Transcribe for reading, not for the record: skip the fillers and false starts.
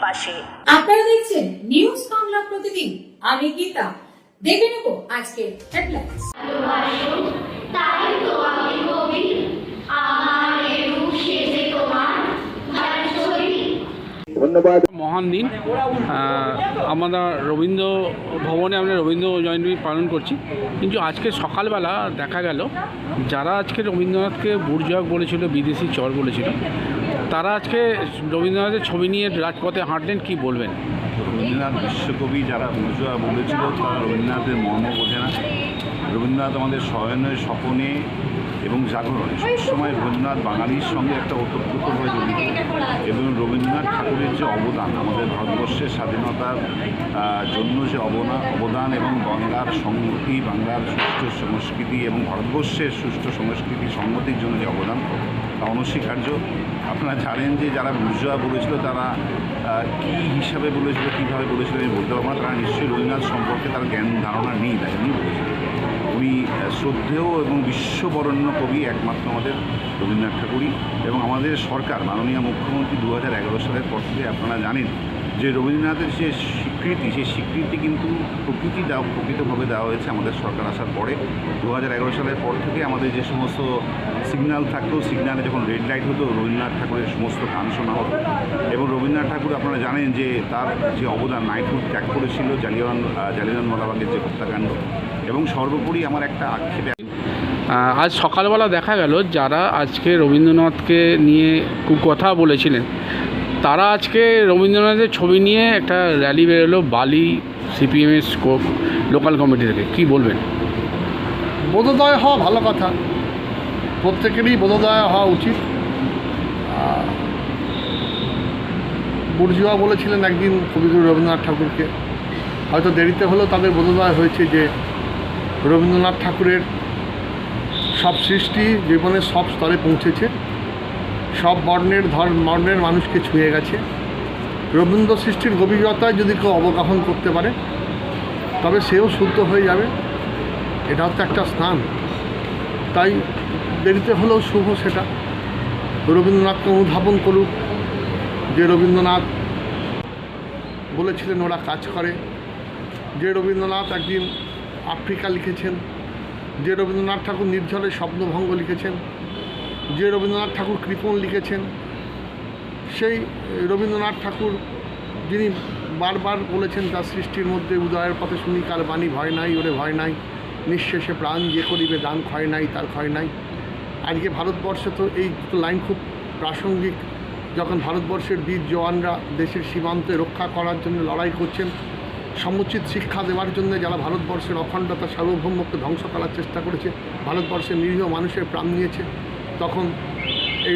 পাশে। আপনারা দেখছেন নিউজ বাংলা প্রতিদিন। আমি গীতা। দেখে নেব আজকে হেডলাইন্স। তাই তো আমি কবি, আমার এই রূপ সেজে তোমার ভাই ছবি। ধন্যবাদ। মহান দিন। আমরা রবীন্দ্র ভবনে আমরা রবীন্দ্র জয়ন্তী পালন করছি, কিন্তু আজকে সকালবেলা দেখা গেল যারা আজকে রবীন্দ্রনাথকে বুর্জোয়া বলেছিল, বিদেশি চর বলেছিল, তারা আজকে রবীন্দ্রনাথের ছবি নিয়ে রাজপথে হাঁটলেন। কি বলবেন? রবীন্দ্রনাথ বিশ্বকবি যারা বুর্জোয়া বলেছিল তারা রবীন্দ্রনাথের মর্ম বোঝে না। রবীন্দ্রনাথ আমাদের শয়নে, স্বপনে এবং জাগরণে সবসময় রবীন্দ্রনাথ বাঙালির সঙ্গে একটা ওতপ্রোতভাবে জড়িত। এবং রবীন্দ্রনাথ ঠাকুরের যে অবদান আমাদের ভারতবর্ষের স্বাধীনতার জন্য যে অবদান এবং বাংলার সংহতি, বাংলার সুষ্ঠু সংস্কৃতি এবং ভারতবর্ষের সুষ্ঠু সংস্কৃতি সংহতির জন্য যে অবদান তা অনস্বীকার্য। আপনারা জানেন যে যারা বুর্জোয়া বলেছিল তারা কী হিসাবে বলেছিল, কীভাবে বলেছিল আমি বলতে পারবো না। তারা নিশ্চয়ই রবীন্দ্রনাথ সম্পর্কে তার জ্ঞান ধারণা নেই, তাই উনি বলেছিলেন। উনি শ্রদ্ধেয় এবং বিশ্ববরণ্য কবি একমাত্র আমাদের রবীন্দ্রনাথ ঠাকুরই। এবং আমাদের সরকার, মাননীয় মুখ্যমন্ত্রী 2011 সালের পর থেকে আপনারা জানেন যে রবীন্দ্রনাথের যে স্বীকৃতি, সেই স্বীকৃতি কিন্তু প্রকৃতভাবে দেওয়া হয়েছে আমাদের সরকার আসার পরে। 2011 সালের পর থেকে আমাদের যে সমস্ত সিগন্যাল থাকতো, সিগন্যালে যখন রেড লাইট হতো, রবীন্দ্রনাথ ঠাকুরের সমস্ত গান শোনা হতো। এবং রবীন্দ্রনাথ ঠাকুর আপনারা জানেন যে তার যে অবদান, নাইটহুড ত্যাগ করেছিল জালিয়ানওয়ালাবাগের যে হত্যাকাণ্ড। এবং সর্বোপরি আমার একটা আক্ষেপ, আজ সকালবেলা দেখা গেল যারা আজকে রবীন্দ্রনাথকে নিয়ে কথা বলেছিলেন, তারা আজকে রবীন্দ্রনাথের ছবি নিয়ে একটা র্যালি বেরোলো বালি সিপিএমের লোকাল কমিটি থেকে। কী বলবেন? বোধোদয় হওয়া ভালো কথা, প্রত্যেকেরই বোধোদয় হওয়া উচিত। বুর্জোয়া বলেছিলেন একদিন কবিগুরু রবীন্দ্রনাথ ঠাকুরকে, হয়তো দেরিতে হলেও তাদের বোধোদয় হয়েছে যে রবীন্দ্রনাথ ঠাকুরের সব সৃষ্টি জীবনের সব স্তরে পৌঁছেছে, সব বর্ণের মানুষকে ছুঁয়ে গেছে। রবীন্দ্র সৃষ্টির গভীরতায় যদি কেউ অবগাহন করতে পারে তবে সেও শুদ্ধ হয়ে যাবে। এটা হচ্ছে একটা স্থান, তাই দেরিতে হলেও শুভ সেটা। রবীন্দ্রনাথকে অনুধাবন করুক, যে রবীন্দ্রনাথ বলেছিলেন ওরা কাজ করে, যে রবীন্দ্রনাথ একদিন আফ্রিকা লিখেছেন, যে রবীন্দ্রনাথ ঠাকুর নির্ঝরের স্বপ্নভঙ্গ লিখেছেন, যে রবীন্দ্রনাথ ঠাকুর কৃপণ লিখেছেন, সেই রবীন্দ্রনাথ ঠাকুর যিনি বারবার বলেছেন তার সৃষ্টির মধ্যে উদয়ের পথে শুনি কার বাণী, ভয় নাই ওরে ভয় নাই, নিঃশেষে প্রাণ যে করিবে দান, ক্ষয় নাই তার ক্ষয় নাই। আজকে ভারতবর্ষে তো এই দুটো লাইন খুব প্রাসঙ্গিক, যখন ভারতবর্ষের বীর জওয়ানরা দেশের সীমান্তে রক্ষা করার জন্য লড়াই করছেন, সমুচিত শিক্ষা দেওয়ার জন্য যারা ভারতবর্ষের অখণ্ডতা সার্বভৌমত্ব ধ্বংস করার চেষ্টা করেছে, ভারতবর্ষের নিরীহ মানুষের প্রাণ নিয়েছে, তখন এই